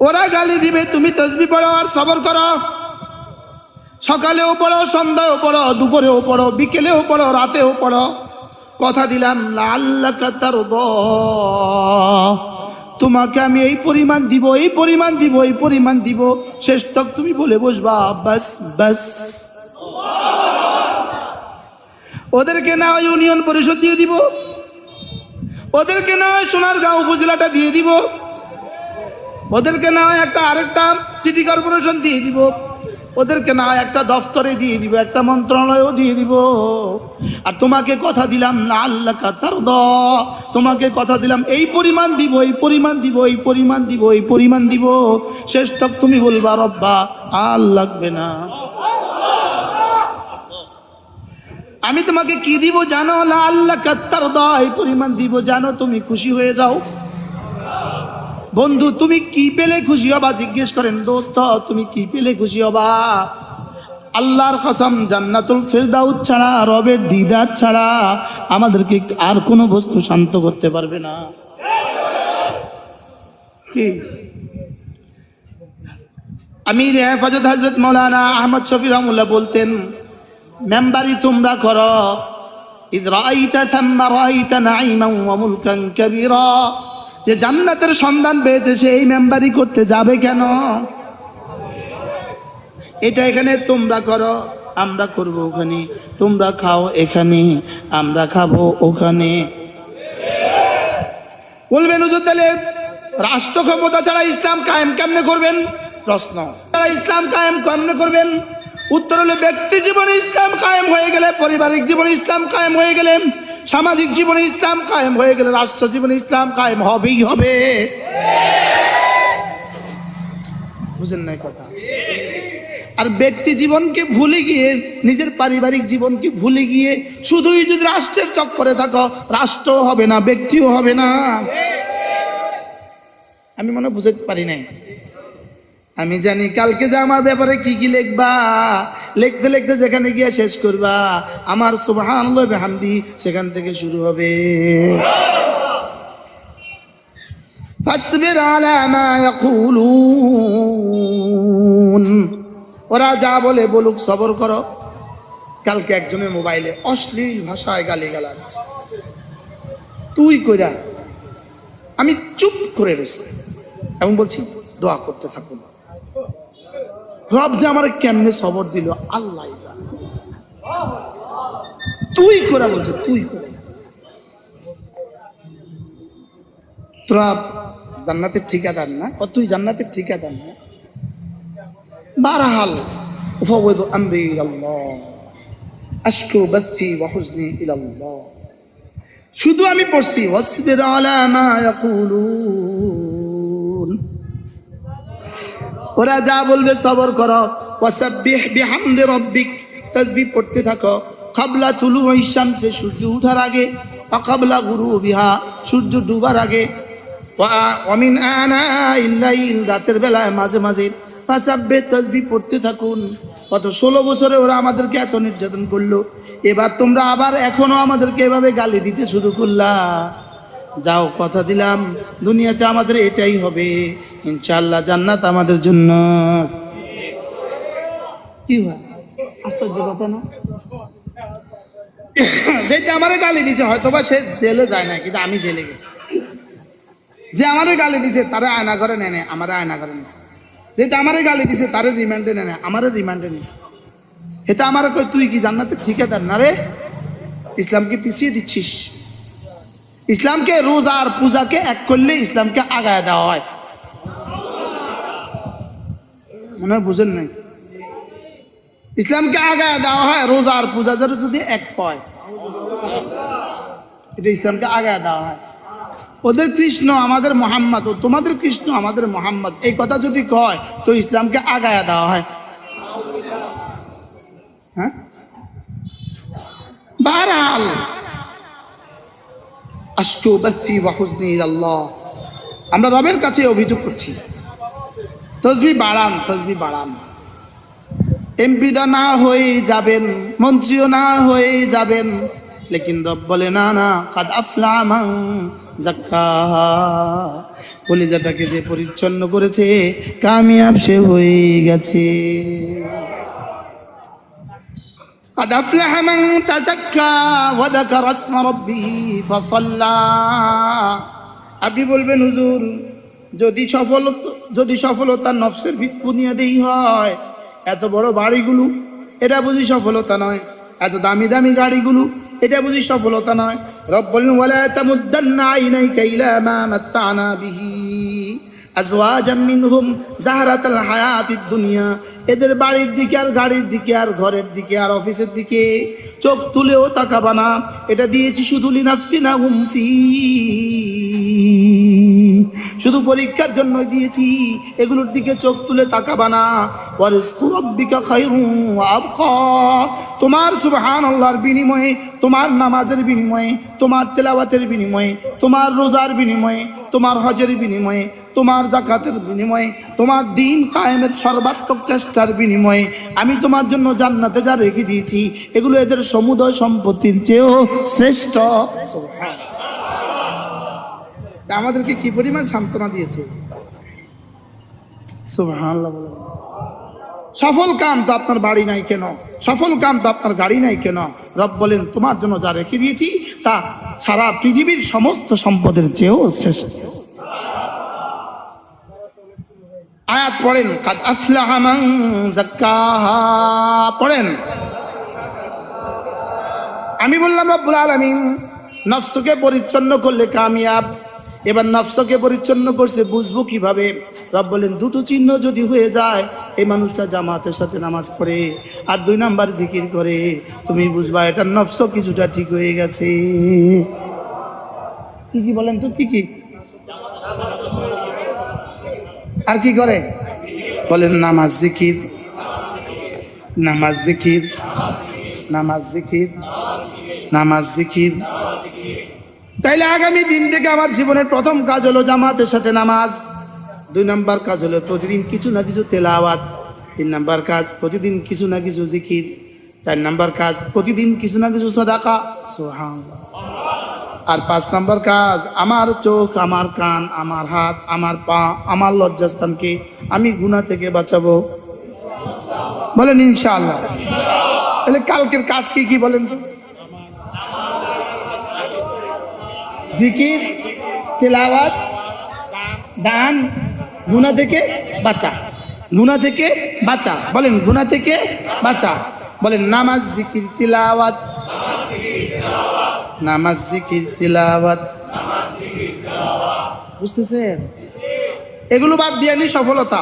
ওরা গালি দিবে, তুমি তাসবিহ পড়ো আর সবর করো। সকালেও পড়ো, সন্ধ্যায়ও পড়ো, দুপুরেও পড়ো, বিকেলেও পড়ো, রাতেও পড়ো। কথা দিলাম লাআল্লাকা তারদা, তোমাকে আমি এই পরিমাণ দিব, এই পরিমাণ দিব, এই পরিমাণ দিব। শেষ তক তুমি বলে বসবা বাস বাস। ওদেরকে না হয় ইউনিয়ন পরিষদ দিয়ে দিব, ওদেরকে না হয় সোনারগাঁও উপজেলাটা দিয়ে দিব, ওদেরকে না হয় আরেকটা সিটি কর্পোরেশন দিয়ে দিব, ওদেরকে না হয় একটা দফতরে দিয়ে দিব, একটা মন্ত্রণালয়ও দিয়ে দিব। আর তোমাকে কথা দিলাম লাআল্লাকা তারদা, তোমাকে কথা দিলাম এই পরিমাণ দিব, এই পরিমাণ দিব, এই পরিমাণ দিব, এই পরিমাণ দিব। শেষ তক তুমি বলবা রব্বা আর লাগবে না। আমি তোমাকে কি দিব জানো? লাআল্লাকা তারদা, এই পরিমাণ দিব, জানো তুমি খুশি হয়ে যাও। বন্ধু তুমি কি পেলে খুশি হবা? জিজ্ঞেস করেন দোস্ত তুমি কি পেলে খুশি হবা? আল্লাহর কসম জান্নাতুল ফেরদাউস ছাড়া, রবের দিদার ছাড়া আমাদেরকে আর কোনো বস্তু শান্ত করতে পারবে না। কি আমির হেফাজত হযরত মাওলানা আহমদ শফি রহমাতুল্লাহ বলতেন, মেম্বারি তোমরা করো, ইদ রাআইতা থাম্মা রাআইতা নাঈমান ওয়া মুলকান কাবীরা। যে জান্নাতের সন্ধান পেয়েছে সে এই মেম্বারি করতে যাবে কেন? এটা এখানে তোমরা করো, আমরা করব ওখানে, তোমরা খাও এখানে, আমরা খাবো ওখানে। বলবেন হুজুর তাহলে রাষ্ট্র ক্ষমতা ছাড়া ইসলাম কায়েম কেমনে করবেন? প্রশ্ন, তারা ইসলাম কায়েম কেমনে করবেন? উত্তর হলো ব্যক্তি জীবনে ইসলাম কায়েম হয়ে গেলে, পারিবারিক জীবনে ইসলাম কায়েম হয়ে গেলে, সামাজিক জীবনে ইসলাম কায়েম হয়ে গেলে, রাষ্ট্র জীবনে ইসলাম কায়েম হবেই হবে। বুঝেন নাই কথা? আর ব্যক্তি জীবনকে ভুলে গিয়ে, নিজের পারিবারিক জীবনকে ভুলে গিয়ে শুধুই যদি রাষ্ট্রের চক্করে থাকো, রাষ্ট্রও হবে না, ব্যক্তিও হবে না। আমি মনে বুঝাতে পারি নাই। আমি জানি কালকে যে আমার ব্যাপারে কি কি লিখবা, লিখতে লিখতে যেখানে গিয়ে শেষ করবা আমার সুবহানাল্লাহ বিহামদি সেখান থেকে শুরু হবে। ফাসবির আলা মা ইয়াকুলুন, ওরা যা বলে বলুক সবর করো। কালকে একজনের মোবাইলে অশ্লীল ভাষায় গালিগালাজ, তুই কইরা আমি চুপ করে রয়েছি এবং বলছি দোয়া করতে থাকুন, রব যে আমার কেমনে সবর দিল আল্লাহ জানে। তুই করে বলছে, তুই করে। তোরা জান্নাতের ঠিকাদার না? তুই জান্নাতের ঠিকাদার না? বারহাল উফাওয়িদু আমরি ইলাল্লাহ, আশকু বাথি ওয়া হুজনি ইলাল্লাহ। শুধু আমি পড়ছি ওয়াসবির আলা মা ইয়াকুলুন, ওরা যা বলবে সবর করো। ওয়াসাব্বিহ বিহামদি রাব্বিক, তাসবিহ পড়তে থাকো। ক্বাবলা তুলুই শামসি, সূর্য ওঠার আগে, ওয়া ক্বাবলা গুরুবিহা, সূর্য ডুবার আগে, ওয়া মিন আনাইল লাইল, রাতের বেলায় মাঝে মাঝে। ফাসাব্বিহ, তাসবিহ পড়তে থাকুন। কত 16 বছরে ওরা আমাদেরকে এত নির্যাতন করলো, এবার তোমরা আবার এখনো আমাদেরকে এভাবে গালি দিতে শুরু করলা। যাও, কথা দিলাম দুনিয়াতে আমাদের এটাই হবে, ইনশাআল্লাহ জান্নাত আমাদের জন্য। কি হয় আশ্চর্য কথা না? যেটা আমারে গালি দিছে হয়তো বা সে জেলে যায় না, কিন্তু আমি জেলে গেছি। যে আমারে গালি দিছে তারা আয়না ঘরে নেয়, আমারে আয়না ঘরে নিছে। যেটা আমারে গালি দিছে তারে রিমান্ডে নেয়, আমারে রিমান্ডে নিছে। এটা আমার কই তুই কি জান্নাতের ঠিকাদার না রে? ইসলামকে পিছিয়ে দিচ্ছিস। ইসলামকে রোজা আর পূজাকে এক করলে ইসলামকে আগায় দেওয়া হয়। মনে হয় বুঝেন নাই? ইসলামকে আগায় দেওয়া হয় রোজা আর পূজা যদি এক কয়, এটা ইসলামকে আগায় দেওয়া হয়। ওদের কৃষ্ণ আমাদের মোহাম্মদ, ও তোমাদের কৃষ্ণ আমাদের মোহাম্মদ, এই কথা যদি কয় তো ইসলামকে আগায় দেওয়া হয়। হ্যাঁ, বাহরহাল আশকু বাথি ওয়া হুজনি ইলাল্লাহ, আমরা রবের কাছে অভিযোগ করছি তাসবিহ বাড়ান, তাসবিহ বাড়ান। এমপি না হয়ে যাবেন, মন্ত্রীও না হয়ে যাবেন, লেকিন রব বলে না না, কাদ আফলাহা মান যাক্কাহা, কলিজাটাকে যে পরিচ্ছন্ন করেছে কামিয়াব সে হয়ে গেছে। قد أفلح من تزكى وذكر اسم ربه فصلى। আপনি বলবেন হুজুর, যদি সফলতা নফসের বুনিয়াদেই হয়, এত বড় বাড়িগুলো এটা বুঝি সফলতা নয়, এত দামি দামি গাড়িগুলো এটা বুঝি সফলতা নয়। রব বলেন ওয়ালা তামুদ্দান্না আইনাইকা ইলা মা মাত্তানা বিহি আজওয়াজাম মিনহুম যাহরাতাল হায়াতিদ দুনিয়া। এদের বাড়ির দিকে আর গাড়ির দিকে আর ঘরের দিকে আর অফিসের দিকে চোখ তুলেও তাকাবা না। এটা দিয়েছি শুধু লিনাফতিনাহুম ফি, শুধু পরীক্ষার জন্য দিয়েছি, এগুলোর দিকে চোখ তুলে তাকাবা না। ওয়া রিজকু রাব্বিকা খায়রুন ওয়া আবকা। তোমার সুবহানাল্লাহর বিনিময়ে, তোমার নামাজের বিনিময়ে, তোমার তেলাওয়াতের বিনিময়ে, তোমার রোজার বিনিময়ে, তোমার হজের বিনিময়ে, তোমার যাকাতের বিনিময়ে, তোমার দিন কায়েমের সর্বাত্মক চেষ্টার বিনিময়ে আমি তোমার জন্য জান্নাতে যা রেখে দিয়েছি এগুলো এদের সমুদয় সম্পত্তির চেয়েও শ্রেষ্ঠ। আমাদেরকে কি পরিমাণ সান্ত্বনা দিয়েছে, সুবহানাল্লাহ। সফল কাম তো আপনার বাড়ি নাই কেন, সফল কাম তো আপনার গাড়ি নাই কেন, রব বলেন তোমার জন্য যা রেখে দিয়েছি তা সারা পৃথিবীর সমস্ত সম্পদের চেয়েও শ্রেষ্ঠ। আয়াত পড়েন, কাদ আফলাহা মান যাক্কাহা পড়েন। আমি বললাম রব্বুল আলামিন নফসকে পরিচ্ছন্ন করলে কামিয়াব। এবার নফসকে পরিচ্ছন্ন করছে, বুঝবো কিভাবে? রব বলেন দুটো চিহ্ন যদি হয়ে যায়, এই মানুষটা জামাতের সাথে নামাজ পড়ে আর 2 নাম্বার জিকির করে, তুমি বুঝবা এটা নফস কিছুটা ঠিক হয়ে গেছে। কি কি বলেন তো, কি কি আর কি করে বলেন? নামাজ জিকির, নামাজ জিকির, নামাজ জিকির, নামাজ জিকির। তাইলে আগামী দিন থেকে আমার জীবনের প্রথম কাজ হলো জামাতের সাথে নামাজ। 2 নাম্বার কাজ হলো প্রতিদিন কিছু না কিছু তেলাওয়াত। 3 নাম্বার কাজ প্রতিদিন কিছু না কিছু জিকির। 4 নাম্বার কাজ প্রতিদিন কিছু না কিছু সাদাকা, সুবহানাল্লাহ। আর 5 নাম্বার কাজ আমার চোখ, আমার কান, আমার হাত, আমার পা, আমার লজ্জাস্থানকে আমি গুনাহ থেকে বাঁচাবো। বলেন ইনশাআল্লাহ। তাহলে কালকের কাজ কি কি বলেন তো? জিকির, তেলাওয়াত, দান, গুনাহ থেকে বাঁচা, গুনাহ থেকে বাঁচা। বলেন গুনাহ থেকে বাঁচা। বলেন নামাজ, জিকির, তিলাওয়াত, নামাজ, জিকির, তিলাওয়াত। বুঝতেছেন? এগুলো বাদ দিয়ে নি সফলতা।